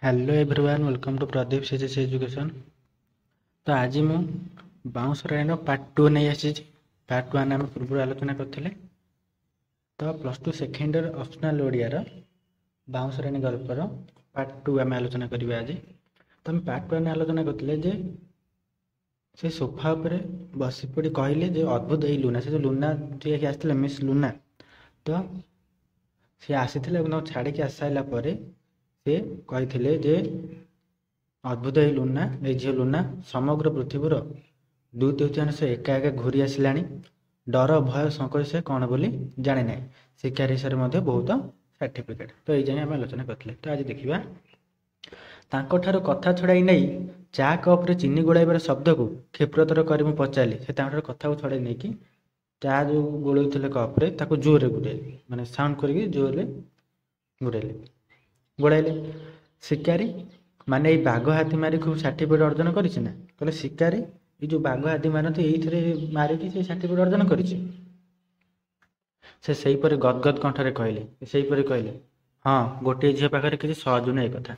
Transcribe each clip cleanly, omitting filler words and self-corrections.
Hello everyone welcome to Pradeep CGC education. तो आज मु बाउंस राइन पार्ट 2 नहीं आसी। पार्ट 1 आम पूर्व आलोचना करते। तो plus two second year optional ओडियार बाउंस राइन गल्पर पार्ट 2 आम आलोचना करिवे आज। तो हम पार्ट 1 आलोचना करते जे से सोफा पर बसी पड़ी कहले जे अद्भुत एई लुना से जो लुना जे आसथिले मिस लुना। तो सी आसीथिले छाड़ी आसी साइला परे से कही जे अद्भुत एई लुना ए झील लुना समग्र पृथ्वीर 2/3 एका एका घूरी आसला। डर भय संकोच से कौन बोली जाने ना। शिक्षा विषय में बहुत सर्टिफिकेट तो ये आम आलोचना करते। तो आज देखा तांको कथा छड़ाई नहीं चा कप रे चीनी गोड़ाइबार शब्द को क्षिप्रतर कर पचारि से कथा को छड़ाई नहीं कि चा जो गोलुले कप्रे जोर गुड़ाइले माने साउंड करके जोर गुड़ाइले गोड़ाइले। शिकारी माने ये बाघ हाथी मारी खूब सर्टिफिकेट अर्जन कर कहले शिकारी ये जो बाघ हाथी मारती ये मारिकी से सर्टिफिकेट अर्जन कर गदगद कंठरे कहले हाँ गोटे झील पाखे किसी सहज नुहे कथा।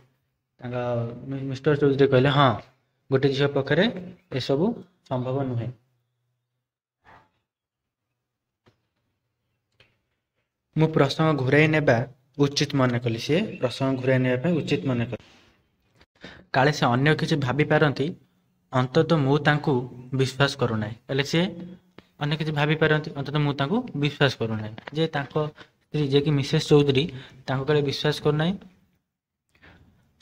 मिस्टर चौधरी कहले हाँ गोटे झील पाखे ये सब संभव नुहे। मु प्रसंग घुराई नेबा उचित मन कली सी प्रसंग घुराई ने उचित मन कली काले से अन्य किसी भाभी पारती अंततः मु तांकु विश्वास करूना कहले सी अन्य किसी भाभी पारती अंततः मु तांकु विश्वास करूना जे तांको स्त्री जे कि मिसेस चौधरी तांको काले विश्वास करूना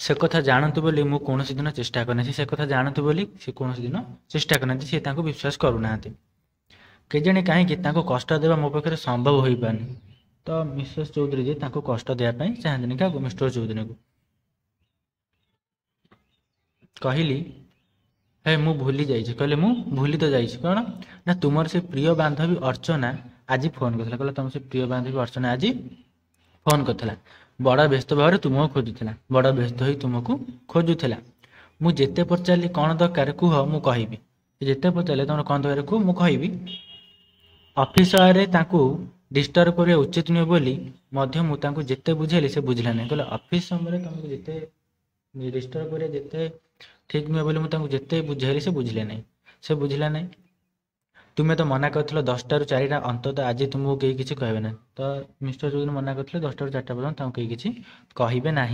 से कथा जानतु बोली मु कोनोसी दिन चेष्टा करना से कथा जानतु बोली से कोनोसी दिन चेष्टा करना से तांको विश्वास करूना केजाणी कहीं तांको कष्ट देवा मो पाखे संभव हो पानी। तो मिसेस चौधरी जी तांको कष्ट देवाई चाहते क्या मिस्टर चौधरी को कहली हे मु भूली जाइए कहले मु भूली तो जाइए कौन ना तुमर से प्रिय बांधवी अर्चना आज फोन करता कहले तुम से प्रिय बांधवी अर्चना आज फोन करता बड़ व्यस्त भाव तुमको खोजुला बड़ व्यस्त हो तुमको खोजुला मु जेते पचारि कौन दरकार कुह मु कहबी जेते पचारे तुम कौन दरकार कुह मु कहबी ऑफिस डिस्टर्ब करिया उचित नुहे बोली मुझे जेते बुझेली से बुझला नहीं कहले ऑफिस समय तुमको जिते डिस्टर्ब करिया जेते ठीक नुहे बोली मुझे जिते बुझेली से बुझले नहीं से बुझला नहीं। तुम्हें तो मना कर 10टा ରୁ 4ଟା अंततः आज तुमको कहीं किसी कहबे ना। तो मिस्टर चौधरी मना करते 10टा ରୁ 4ଟା पर्यटन कहीं किसी कहबे ना।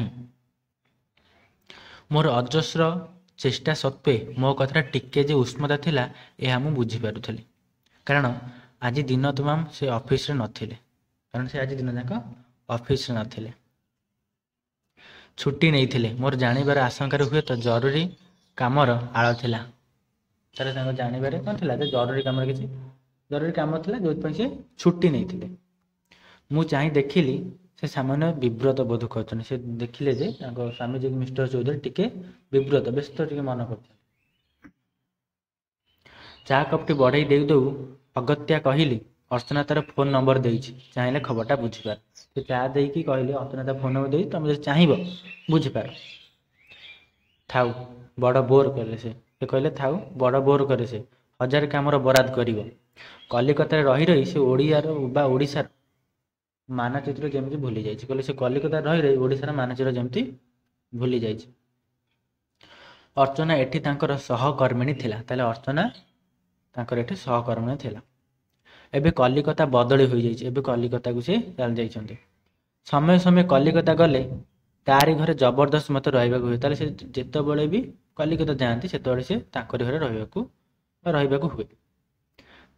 मोर अजस्र चेष्टा सत्वे मो कथा टिके जे उष्मता थिला यह मु बुझी पारुथली कारण आज दिन तमाम से ऑफिस रे नथिले कारण से आज दिन जाक ऑफिस रे नथिले छुट्टी नहीं थिले मोर जानिबार आशंका हुए तो जरूरी कामर आड़ थिला तार जानवर कौन थी जरूरी कम किसी जरूरी कम था जो से छुट्टी नहीं थिले मु चाहे देखिली से सामान्य विव्रत बोध कर से देखिले जे स्वामी जी मिस्टर चौधरी टिके विव्रत व्यस्त टिके मन कर चा कपटी बढ़ई दे दौ अगत्या कहली अर्चना तार फोन नंबर देछि चाहिए खबरटा बुझीपार से चा देकी कहली अर्चना तार फोन नंबर दे तुम जो चाहब बुझीपार थाउ बड़ बोर कले से कहले थाउ बड़ बोर करे से 1000 कामर बराद कर कलिकता रही रही से ओडियार बा ओडिशार मानचित्र जमी भूली जाइए कहले से कलिकता रही रही ओडिशार मानचित्र जमी भूली जाइए। अर्चना एठी तांकर सहकर्मिणी थिला ताले अर्चना तांकर एठी सहकर्मिणी थिला एबे कलिकता बदली हो जाइए एबे कलिकता को से चल जाइछन्ते समय समय कलिकता गले तारी घरे जबरदस्त मत रहा हुए से जिते बड़े भी कलिकता जाती से ताकरी घरे रहा हुए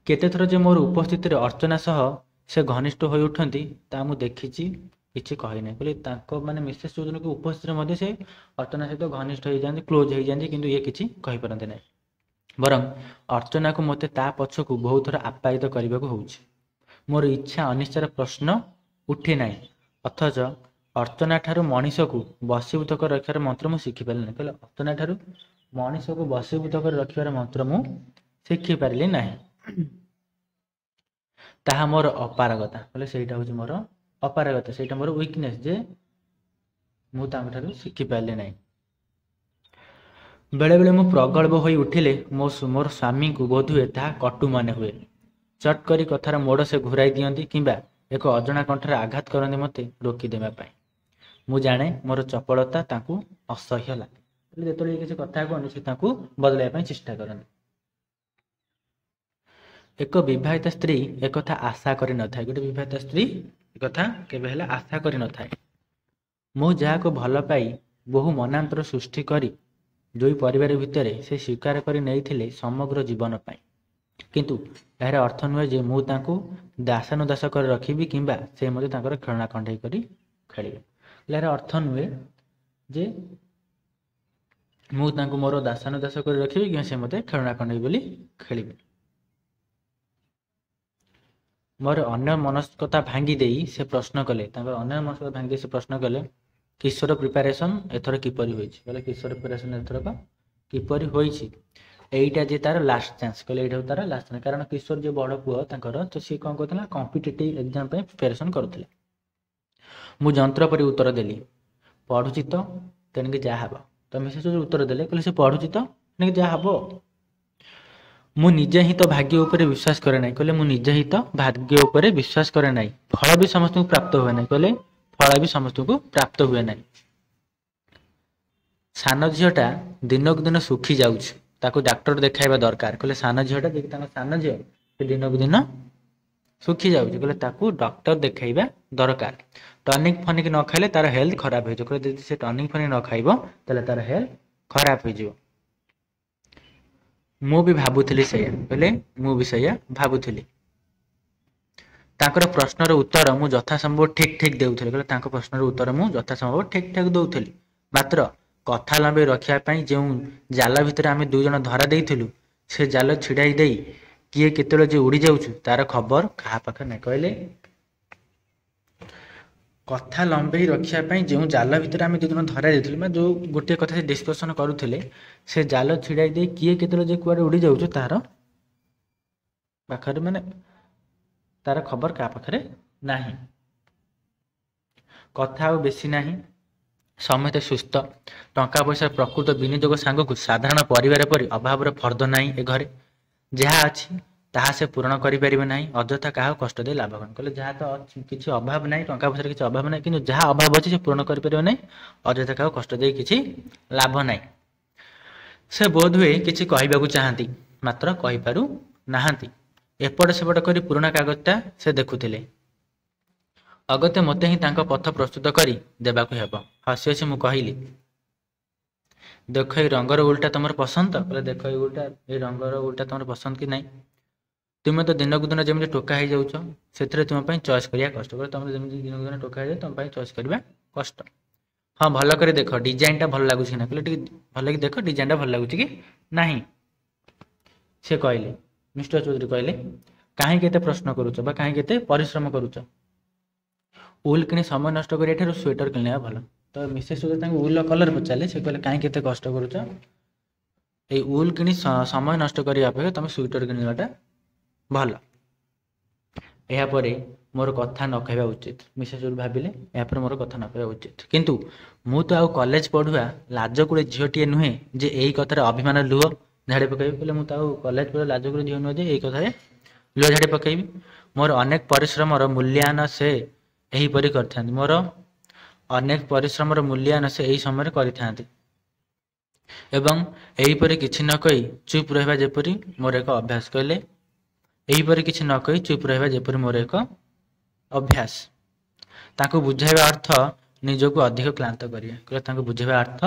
केते थर जे मोर उपस्थित अर्चना सह से घनिष्ठ हो उठती ता मु देखी किसी कही ना कहले माने मिसेस चौधरी को उपस्थित से अर्चना सहित घनिष्ठ हो जाती क्लोज हो जाती किंतु ये किसी कही पारते ना बरं अर्चना को मते ता पछकू बहुत थर आप्यायित करने को मोर इच्छा अनिच्छार प्रश्न उठे ना अथच अर्चना ठारू मनीष को बसीभूत कर रखार मंत्र मु शिखिपारि ना कहले अर्चना ठारू मनीष को बसीभूत कर रखार मंत्र मु शिखिपारि ना ताहा मोर अपारगता कहले सेटा होची मोर अपारगता सेटा मोर वीकनेस जे मु तांको ठारू शिखिपारि ना। बेले बेले मु प्रगल्भ हो उठिले मोर स्वामी को बोध हुए ताहा कटु माने हुए चट करी कथार मोड़ से घुराई दियंती किंबा एक अजଣା कंठरे आघात करते मते रोकी देबा पाई ମୁଁ ଜାଣେ ମୋର ଚପଳତା ତାଙ୍କୁ ଅସହ୍ୟ ଲାଗେ। ଯେତେବେଳେ କିଛି କଥା କୁହନ୍ତି ସେ ତାଙ୍କୁ ବଦଳାଇବା ପାଇଁ ଚେଷ୍ଟା କରନ୍ତି। ଏକ ବିବାହିତ ସ୍ତ୍ରୀ ଏକଥା ଆଶା କରିନଥାଏ। ଗୋଟେ ବିବାହିତ ସ୍ତ୍ରୀ ଏକଥା କେବେ ହେଲେ ଆଶା କରିନଥାଏ। ମୁଁ ଯାହାକୁ ଭଲ ପାଇ ବହୁ ମନାନ୍ତର ସୃଷ୍ଟି କରି ଦୁଇ ପରିବାର ଭିତରେ ସେ ସ୍ୱୀକାର କରି ନେଇଥିଲେ ସମଗ୍ର ଜୀବନ ପାଇଁ। କିନ୍ତୁ ଏହାର ଅର୍ଥ ନୁହେଁ ଯେ ମୁଁ ତାଙ୍କୁ ଦାସାନୁଦାସ କରି ରଖିବି କିମ୍ବା ସେ ମଧ୍ୟ ତାଙ୍କର ଖେଳଣା କଣ୍ଢେଇ କରି ଖେଳିବେ। ଏହାର ଅର୍ଥ ନୁହେଁ ଯେ ମୁଁ ତାଙ୍କୁ ମୋର ଦାସାନୁଦାସ କରି ରଖିବି କିମ୍ବା ସେ ମୋତେ ଖେଳଣା କଣ୍ଢେଇ ବୋଲି ଖେଳିବେ। ମୋର ଅନ୍ୟ ମନସ୍କତା ଭାଙ୍ଗି ଦେଇ ସେ ପ୍ରଶ୍ନ କଲେ, ତାଙ୍କର ଅନ୍ୟ ମନସ୍କତା ଭାଙ୍ଗି ଦେଇ ସେ ପ୍ରଶ୍ନ କଲେ, କିଶୋର ପ୍ରିପାରେସନ୍ ଏଥର କିପରି ହୋଇଛି? କହିଲେ କିଶୋର ପ୍ରିପାରେସନ୍ ଏଥରକ କିପରି ହୋଇଛି? এইটা যে তার লাস্ট চান্স, କହିଲେ ଏଇଟା ତାର ଲାଷ୍ଟ ଚାନ୍ସ। କାରଣ କିଶୋର ଯେ ବଡ଼ ପୁଅ ତାଙ୍କର, ତ ସିଏ କ'ଣ କରୁଥିଲା, କମ୍ପିଟେଟିଭ୍ ଏକ୍ଜାମ୍ ପାଇଁ ପ୍ରିପାରେସନ୍ କରୁଥିଲେ। ମୁଁ ଯନ୍ତ୍ର ପରି ଉତ୍ତର ଦେଲି, ପଢ଼ୁଛି ତ ତେଣିକି ଯାହା ହେବ। ତ ମିସେସ୍ ଉତ୍ତର ଦେଲେ, କହିଲେ ସେ ପଢ଼ୁଛି ତ ତେଣିକି ଯାହା ହେବ। ମୁଁ ନିଜେ ହିଁ ତ ଭାଗ୍ୟ ଉପରେ ବିଶ୍ୱାସ କରେ ନାହିଁ। କହିଲେ ମୁଁ ନିଜେ ହିଁ ତ ଭାଗ୍ୟ ଉପରେ ବିଶ୍ୱାସ କରେ ନାହିଁ। ଫଳ ବି ସମସ୍ତଙ୍କୁ ପ୍ରାପ୍ତ ହୁଏ ନାହିଁ। କହିଲେ ଫଳ ବି ସମସ୍ତଙ୍କୁ ପ୍ରାପ୍ତ ହୁଏ ନାହିଁ। ସାନ ଝିଅଟା ଦିନକୁ ଦିନ ଶୁଖି ଯାଉଛି, ତାକୁ ଡାକ୍ତର ଦେଖାଇବା ଦରକାର। କହିଲେ ସାନ ଝିଅଟା, ଯେ ତାଙ୍କ ସାନ ଝିଅ ସେ ଦିନକୁ ଦିନ ଶୁଖି ଯାଉଛି, କହିଲେ ତାକୁ ଡକ୍ଟର ଦେଖାଇବା ଦରକାର। ଟନିକ୍ ଫନିକ୍ ନ ଖାଇଲେ ତାର ହେଲ୍ଥ ଖରାପ ହେଇଯିବ। କହିଲେ ଯଦି ସେ ଟନିକ୍ ଫନିକ୍ ନ ଖାଇବ ତାହେଲେ ତାର ହେଲ୍ଥ ଖରାପ ହେଇଯିବ। ମୁଁ ବି ଭାବୁଥିଲି ସେଇଆ। କହିଲେ ମୁଁ ବି ସେଇଆ ଭାବୁଥିଲି। ତାଙ୍କର ପ୍ରଶ୍ନର ଉତ୍ତର ମୁଁ ଯଥାସମ୍ଭବ ଠିକ୍ ଠିକ୍ ଦେଉଥିଲି। କହିଲେ ତାଙ୍କ ପ୍ରଶ୍ନର ଉତ୍ତର ମୁଁ ଯଥାସମ୍ଭବ ଠିକ୍ ଠାକ୍ ଦେଉଥିଲି। ମାତ୍ର କଥା ଲମ୍ବେଇ ରଖିବା ପାଇଁ ଯେଉଁ ଜାଲ ଭିତରେ ଆମେ ଦୁଇ ଜଣ ଧରା ଦେଇଥିଲୁ, ସେ ଜାଲ ଛିଡ଼ାଇ ଦେଇ କିଏ କେତେବେଳେ ଯେ ଉଡ଼ି ଯାଉଛୁ ତାର ଖବର କାହା ପାଖରେ ନାହିଁ। କହିଲେ କଥା ଲମ୍ବେଇ ରଖିବା ପାଇଁ ଯେଉଁ ଜାଲ ଭିତରେ ଆମେ ଦୁଇ ଜଣ ଧରା ଦେଇଥିଲୁ, ମାନେ ଯେଉଁ ଗୋଟିଏ କଥା ସେ ଡିସ୍କସନ୍ କରୁଥିଲେ, ସେ ଜାଲ ଛିଡ଼ାଇ ଦେଇ କିଏ କେତେବେଳେ ଯେ କୁଆଡ଼େ ଉଡ଼ି ଯାଉଛୁ ତାର ପାଖରେ, ମାନେ ତାର ଖବର କାହା ପାଖରେ ନାହିଁ। କଥା ଆଉ ବେଶୀ ନାହିଁ। ସମସ୍ତେ ସୁସ୍ଥ। ଟଙ୍କା ପଇସାର ପ୍ରକୃତ ବିନିଯୋଗ ସାଙ୍ଗକୁ ସାଧାରଣ ପରିବାର ପରି ଅଭାବର ଫର୍ଦ୍ଦ ନାହିଁ ଏ ଘରେ। ଯାହା ଅଛି ତାହା ସେ ପୂରଣ କରିପାରିବେ ନାହିଁ। ଅଯଥା କାହାକୁ କଷ୍ଟ ଦେଇ ଲାଭ କଣ? କହିଲେ ଯାହା ତ ଅଛି କିଛି ଅଭାବ ନାହିଁ, ଟଙ୍କା ପଇସାର କିଛି ଅଭାବ ନାହିଁ, କିନ୍ତୁ ଯାହା ଅଭାବ ଅଛି ସେ ପୂରଣ କରିପାରିବେ ନାହିଁ। ଅଯଥା କାହାକୁ କଷ୍ଟ ଦେଇ କିଛି ଲାଭ ନାହିଁ। ସେ ବୋଧହୁଏ କିଛି କହିବାକୁ ଚାହାନ୍ତି, ମାତ୍ର କହିପାରୁ ନାହାନ୍ତି। ଏପଟ ସେପଟ କରି ପୁରୁଣା କାଗଜଟା ସେ ଦେଖୁଥିଲେ। ଅଗତ୍ୟା ମୋତେ ହିଁ ତାଙ୍କ ପଥ ପ୍ରସ୍ତୁତ କରି ଦେବାକୁ ହେବ। ହସି ହସି ମୁଁ କହିଲି, ଦେଖ ଏଇ ରଙ୍ଗର ଉଲ୍ଟା ତମର ପସନ୍ଦ? କହିଲେ ଦେଖ ଏଇ ରଙ୍ଗର ଉଲ୍ଟା ତମର ପସନ୍ଦ କି ନାହିଁ? ତୁମେ ତ ଦିନକୁ ଦିନ ଯେମିତି ଟୋକା ହେଇଯାଉଛ, ସେଥିରେ ତୁମ ପାଇଁ ଚଏସ୍ କରିବା କଷ୍ଟ। କହିଲେ ତମେ ଯେମିତି ଦିନକୁ ଦିନ ଟୋକା ହେଇଯାଉଛ, ତମ ପାଇଁ ଚଏସ୍ କରିବା କଷ୍ଟ। ହଁ ଭଲ କରି ଦେଖ ଡିଜାଇନଟା ଭଲ ଲାଗୁଛି କି ନା? କହିଲେ ଟିକେ ଭଲ କି ଦେଖ ଡିଜାଇନଟା ଭଲ ଲାଗୁଛି କି ନାହିଁ। ସେ କହିଲେ, ମିଷ୍ଟର ଚୌଧୁରୀ କହିଲେ, କାହିଁକି ଏତେ ପ୍ରଶ୍ନ କରୁଛ ବା କାହିଁକି ଏତେ ପରିଶ୍ରମ କରୁଛ? ଉଲ୍ କିଣି ସମୟ ନଷ୍ଟ କରିବା ଠାରୁ ସ୍ୱେଟର କିଣିବା ଭଲ। ତ ମିସେସ୍ ଚୌଧୁରୀ ତାଙ୍କୁ ଉଲ୍ର କଲର ପଚାରିଲେ। ସେ କହିଲେ କାହିଁକି ଏତେ କଷ୍ଟ କରୁଛ? ଏଇ ଉଲ୍ କିଣି ସମୟ ନଷ୍ଟ କରିବା ଅପେକ୍ଷା ତମେ ସ୍ୱେଟର କିଣିବାଟା ଭଲ। ଏହାପରେ ମୋର କଥା ନ କହିବା ଉଚିତ। ମିସେସ୍ ଚୌଧୁରୀ ଭାବିଲେ ଏହାପରେ ମୋର କଥା ନ କହିବା ଉଚିତ। କିନ୍ତୁ ମୁଁ ତ ଆଉ କଲେଜ ପଢ଼ୁଆ ଲାଜକୁଳେ ଝିଅଟିଏ ନୁହେଁ ଯେ ଏଇ କଥାରେ ଅଭିମାନ ଲୁହ ଝାଡ଼ି ପକାଇବି। କହିଲେ ମୁଁ ତ ଆଉ କଲେଜ ପଢ଼ୁଆ ଲାଜକୁଳେ ଝିଅ ନୁହେଁ ଯେ ଏଇ କଥାରେ ଲୁହ ଝାଡ଼ି ପକାଇବି। ମୋର ଅନେକ ପରିଶ୍ରମର ମୂଲ୍ୟାୟନ ସେ ଏହିପରି କରିଥାନ୍ତି। ମୋର ଅନେକ ପରିଶ୍ରମର ମୂଲ୍ୟାୟନ ସେ ଏହି ସମୟରେ କରିଥାନ୍ତି ଏବଂ ଏହିପରି କିଛି ନ କହି ଚୁପ୍ ରହିବା ଯେପରି ମୋର ଏକ ଅଭ୍ୟାସ। କହିଲେ ଏହିପରି କିଛି ନ କହି ଚୁପ୍ ରହିବା ଯେପରି ମୋର ଏକ ଅଭ୍ୟାସ। ତାଙ୍କୁ ବୁଝାଇବା ଅର୍ଥ ନିଜକୁ ଅଧିକ କ୍ଳାନ୍ତ କରିବା। କହିଲେ ତାଙ୍କୁ ବୁଝାଇବା ଅର୍ଥ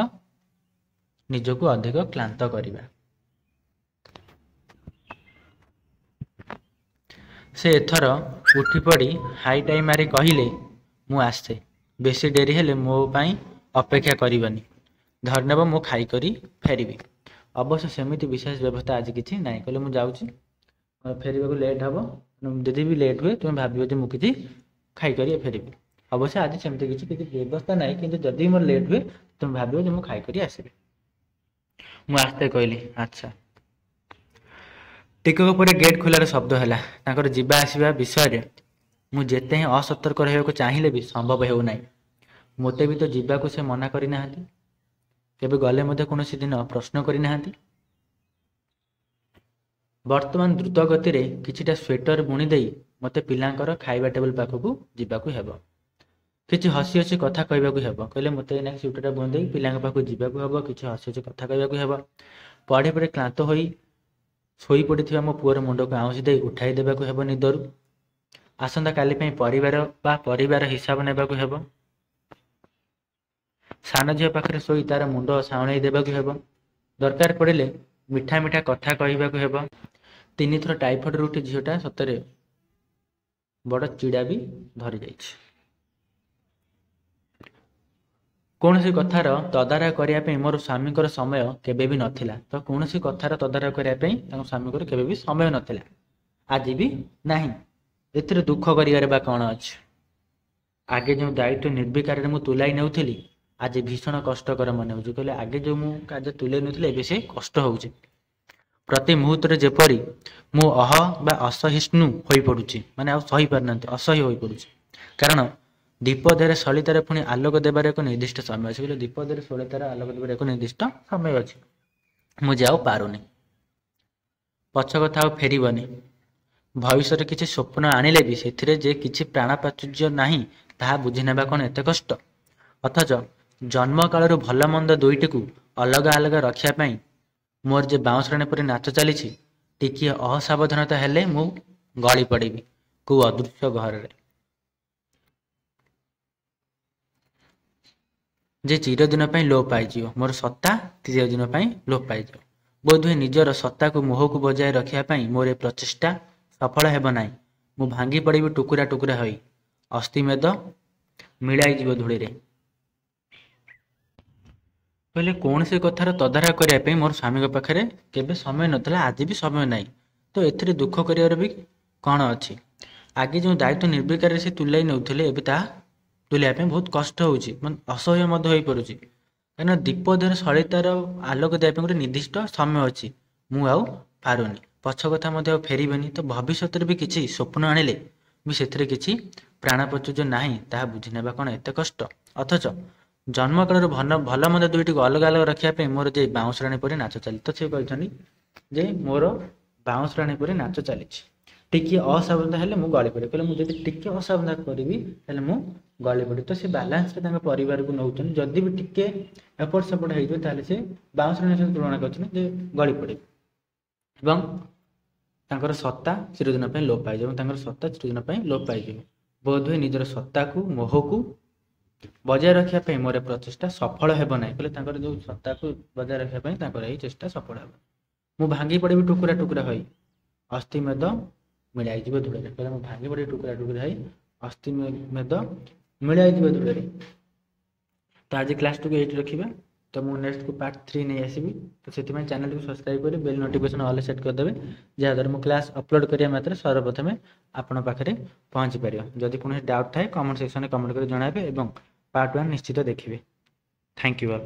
ନିଜକୁ ଅଧିକ କ୍ଳାନ୍ତ କରିବା। ସେ ଏଥର ଉଠି ପଡ଼ି ହାଇଟାଇ ମାରି କହିଲେ, ମୁଁ ଆସେ। ବେଶୀ ଡେରି ହେଲେ ମୋ ପାଇଁ ଅପେକ୍ଷା କରିବନି। ଧନ୍ୟବାଦ, ମୁଁ ଖାଇକରି ଫେରିବି। ଅବଶ୍ୟ ସେମିତି ବିଶେଷ ବ୍ୟବସ୍ଥା ଆଜି କିଛି ନାହିଁ। କହିଲେ ମୁଁ ଯାଉଛି, ଫେରିବାକୁ ଲେଟ୍ ହେବ। ଯଦି ବି ଲେଟ୍ ହୁଏ ତୁମେ ଭାବିବ ଯେ ମୁଁ କିଛି ଖାଇକରି ଫେରିବି। ଅବଶ୍ୟ ଆଜି ସେମିତି କିଛି ବ୍ୟବସ୍ଥା ନାହିଁ, କିନ୍ତୁ ଯଦି ମୋର ଲେଟ୍ ହୁଏ ତୁମେ ଭାବିବ ଯେ ମୁଁ ଖାଇକରି ଆସିବି। ମୁଁ ଆସ୍ତେ କହିଲି, ଆଚ୍ଛା। ଟିକକ ପରେ ଗେଟ୍ ଖୋଲାର ଶବ୍ଦ ହେଲା। ତାଙ୍କର ଯିବା ଆସିବା ବିଷୟରେ ମୁଁ ଯେତେ ହିଁ ଅସତର୍କ ରହିବାକୁ ଚାହିଁଲେ ବି ସମ୍ଭବ ହେଉନାହିଁ। ମୋତେ ବି ତ ଯିବାକୁ ସେ ମନା କରିନାହାନ୍ତି, କେବେ ଗଲେ ମଧ୍ୟ କୌଣସି ଦିନ ପ୍ରଶ୍ନ କରିନାହାନ୍ତି। ବର୍ତ୍ତମାନ ଦ୍ରୁତ ଗତିରେ କିଛିଟା ସ୍ୱେଟର ବୁଣି ଦେଇ ମୋତେ ପିଲାଙ୍କର ଖାଇବା ଟେବୁଲ ପାଖକୁ ଯିବାକୁ ହେବ। କିଛି ହସି ହସି କଥା କହିବାକୁ ହେବ। କହିଲେ ମୋତେ ଏଇନା ସ୍ୱିଟରଟା ବନ୍ଦେଇ ପିଲାଙ୍କ ପାଖକୁ ଯିବାକୁ ହେବ, କିଛି ହସି ହସି କଥା କହିବାକୁ ହେବ। ପଢ଼ି ପଢ଼ି କ୍ଳାନ୍ତ ହୋଇ ଶୋଇ ପଡ଼ିଥିବା ମୋ ପୁଅର ମୁଣ୍ଡକୁ ଆଉଁସି ଦେଇ ଉଠାଇ ଦେବାକୁ ହେବ ନିଦରୁ। ଆସନ୍ତାକାଲି ପାଇଁ ପରିବାର ହିସାବ ନେବାକୁ ହେବ। ସାନ ଝିଅ ପାଖରେ ଶୋଇ ତାର ମୁଣ୍ଡ ସାଉଣେଇ ଦେବାକୁ ହେବ। ଦରକାର ପଡ଼ିଲେ ମିଠା ମିଠା କଥା କହିବାକୁ ହେବ। 3 ଥର ଟାଇଫଏଡ଼୍ ଉଠି ଝିଅଟା ସତରେ ବଡ଼ ଚିଡ଼ା ବି ଧରିଯାଇଛି। କୌଣସି କଥାର ତଦାରଖ କରିବା ପାଇଁ ମୋର ସ୍ୱାମୀଙ୍କର ସମୟ କେବେ ବି ନଥିଲା। ତ କୌଣସି କଥାର ତଦାରଖ କରିବା ପାଇଁ ତାଙ୍କ ସ୍ୱାମୀଙ୍କର କେବେ ବି ସମୟ ନଥିଲା, ଆଜି ବି ନାହିଁ। ଏଥିରେ ଦୁଃଖ କରିବାରେ ବା କ'ଣ ଅଛି? ଆଗେ ଯେଉଁ ଦାୟିତ୍ୱ ନିର୍ବିକାରରେ ମୁଁ ତୁଲାଇ ନେଉଥିଲି, ଆଜି ଭୀଷଣ କଷ୍ଟକର ମନେ ହେଉଛି। କହିଲେ ଆଗେ ଯେଉଁ ମୁଁ କାର୍ଯ୍ୟ ତୁଲାଇ ନେଉଥିଲି, ଏବେ ସେ କଷ୍ଟ ହେଉଛି। ପ୍ରତି ମୁହୂର୍ତ୍ତରେ ଯେପରି ମୁଁ ବା ଅସହିଷ୍ଣୁ ହୋଇପଡ଼ୁଛି, ମାନେ ଆଉ ସହିପାରୁନାହାନ୍ତି, ଅସହ୍ୟ ହୋଇପଡ଼ୁଛି। କାରଣ ଦୀପ ଦେହରେ ସଳିତାରେ ପୁଣି ଆଲୋକ ଦେବାର ଏକ ନିର୍ଦ୍ଦିଷ୍ଟ ସମୟ ଅଛି। କହିଲେ ଦୀପ ଦେହରେ ସଳିତାରେ ଆଲୋକ ଦେବାର ଏକ ନିର୍ଦ୍ଦିଷ୍ଟ ସମୟ ଅଛି, ମୁଁ ଯେ ଆଉ ପାରୁନି। ପଛ କଥା ଆଉ ଫେରିବନି। ଭବିଷ୍ୟତରେ କିଛି ସ୍ୱପ୍ନ ଆଣିଲେ ବି ସେଥିରେ ଯେ କିଛି ପ୍ରାଣ ପ୍ରାଚୁର୍ଯ୍ୟ ନାହିଁ, ତାହା ବୁଝି ନେବା କ'ଣ ଏତେ କଷ୍ଟ? ଅଥଚ ଜନ୍ମ କାଳରୁ ଭଲ ମନ୍ଦ ଦୁଇଟିକୁ ଅଲଗା ଅଲଗା ରଖିବା ପାଇଁ ମୋର ଯେ ବାଉଁଶରାଣୀ ପରି ନାଚ ଚାଲିଛି, ଟିକିଏ ଅସାବଧାନତା ହେଲେ ମୁଁ ଗଳି ପଡ଼ିବି କୋଉ ଅଦୃଶ୍ୟ ଘରରେ, ଯେ ଚିରଦିନ ପାଇଁ ଲୋପ ପାଇଯିବ। ମୋର ସତ୍ତା ଚିରଦିନ ପାଇଁ ଲୋପ ପାଇଯିବ। ବୋଧହୁଏ ନିଜର ସତ୍ତାକୁ ମୋହକୁ ବଜାୟ ରଖିବା ପାଇଁ ମୋର ଏ ପ୍ରଚେଷ୍ଟା ସଫଳ ହେବ ନାହିଁ। ମୁଁ ଭାଙ୍ଗି ପଡ଼ିବି ଟୁକୁରା ଟୁକୁରା ହୋଇ, ଅସ୍ଥିମେଦ ମିଳାଇଯିବ ଧୂଳିରେ। କହିଲେ କୌଣସି କଥାର ତଦାରଖ କରିବା ପାଇଁ ମୋର ସ୍ୱାମୀଙ୍କ ପାଖରେ କେବେ ସମୟ ନଥିଲା, ଆଜି ବି ସମୟ ନାହିଁ। ତ ଏଥିରେ ଦୁଃଖ କରିବାର ବି କ'ଣ ଅଛି? ଆଗେ ଯେଉଁ ଦାୟିତ୍ୱ ନିର୍ବିକାରରେ ସେ ତୁଲାଇ ନେଉଥିଲେ, ଏବେ ତାହା ତୁଲାଇବା ପାଇଁ ବହୁତ କଷ୍ଟ ହେଉଛି, ମାନେ ଅସହ୍ୟ ମଧ୍ୟ ହୋଇପାରୁଛି। କାହିଁକିନା ଦୀପ ଦେହରେ ସଳିତାର ଆଲୋକ ଦେବା ପାଇଁ ଗୋଟେ ନିର୍ଦ୍ଦିଷ୍ଟ ସମୟ ଅଛି, ମୁଁ ଆଉ ପାରୁନି। ପଛ କଥା ମଧ୍ୟ ଆଉ ଫେରିବେନି। ତ ଭବିଷ୍ୟତରେ ବି କିଛି ସ୍ୱପ୍ନ ଆଣିଲେ ବି ସେଥିରେ କିଛି ପ୍ରାଣ ପ୍ରାଚୁର୍ଯ୍ୟ ନାହିଁ, ତାହା ବୁଝି ନେବା କ'ଣ ଏତେ କଷ୍ଟ? ଅଥଚ ଜନ୍ମକାଳରୁ ଭଲ ମନ୍ଦ ଦୁଇଟିକୁ ଅଲଗା ଅଲଗା ରଖିବା ପାଇଁ ମୋର ଯେ ବାଉଁଶରାଣୀ ପରି ନାଚ ଚାଲିଛି। ତ ସେ କହିଛନ୍ତି ଯେ ମୋର ବାଉଁଶରାଣୀ ପରି ନାଚ ଚାଲିଛି। ଟିକିଏ ଅସାବଧାନ ହେଲେ ମୁଁ ଗଳି ପଡ଼ିବି। କହିଲେ ମୁଁ ଯଦି ଟିକେ ଅସାବଧାନ କରିବି ତାହେଲେ ମୁଁ ଗଳି ପଡ଼ିବି। ତ ସେ ବାଲାନ୍ସରେ ତାଙ୍କ ପରିବାରକୁ ନେଉଛନ୍ତି। ଯଦି ବି ଟିକେ ଏପଟ ସେପଟ ହେଇଯିବ ତାହେଲେ ସେ ବାଉଁଶରାଣୀ ସହିତ ତୁଳନା କରୁଛନ୍ତି ଯେ ଗଳି ପଡ଼ିବି ଏବଂ ତାଙ୍କର ସତ୍ତା ଚିରଦିନ ପାଇଁ ଲୋପ ପାଇଯିବ। ତାଙ୍କର ସତ୍ତା ଚିରଦିନ ପାଇଁ ଲୋପ ପାଇଯିବ। ବୋଧହୁଏ ନିଜର ସତ୍ତାକୁ ମୋହକୁ ବଜାୟ ରଖିବା ପାଇଁ ମୋର ପ୍ରଚେଷ୍ଟା ସଫଳ ହେବ ନାହିଁ। କହିଲେ ତାଙ୍କର ଯେଉଁ ସତ୍ତାକୁ ବଜାୟ ରଖିବା ପାଇଁ ତାଙ୍କର ଏହି ଚେଷ୍ଟା ସଫଳ ହେବ। ମୁଁ ଭାଙ୍ଗି ପଡ଼ିବି ଟୁକୁରା ଟୁକୁରା ହୋଇ, ଅସ୍ଥିମେଦ ମିଳାଇଯିବ ଧୂଳିରେ। କହିଲେ ମୁଁ ଭାଙ୍ଗି ପଡ଼ିବି ଟୁକୁରା ଟୁକୁରା ହୋଇ, ଅସ୍ଥିମେଦ ମିଳାଇଯିବ ଧୂଳିରେ। ତ ଆଜି କ୍ଲାସଟିକୁ ଏଇଠି ରଖିବା। ତ ମୁଁ ନେକ୍ସଟକୁ ପାର୍ଟ 3 ନେଇ ଆସିବି। ତ ସେଥିପାଇଁ ଚ୍ୟାନେଲକୁ ସବସ୍କ୍ରାଇବ୍ କରି ବେଲ୍ ନୋଟିଫିକେସନ୍ ଅଲ୍ ସେଟ୍ କରିଦେବେ, ଯାହାଦ୍ୱାରା ମୁଁ କ୍ଲାସ୍ ଅପଲୋଡ଼ କରିବା ମାତ୍ରେ ସର୍ବପ୍ରଥମେ ଆପଣଙ୍କ ପାଖରେ ପହଞ୍ଚି ପାରିବ। ଯଦି କୌଣସି ଡାଉଟ୍ ଥାଏ କମେଣ୍ଟ ସେକ୍ସନରେ କମେଣ୍ଟ କରି ଜଣାଇବେ ଏବଂ ପାର୍ଟ 1 ନିଶ୍ଚିତ ଦେଖିବେ। Thank you all.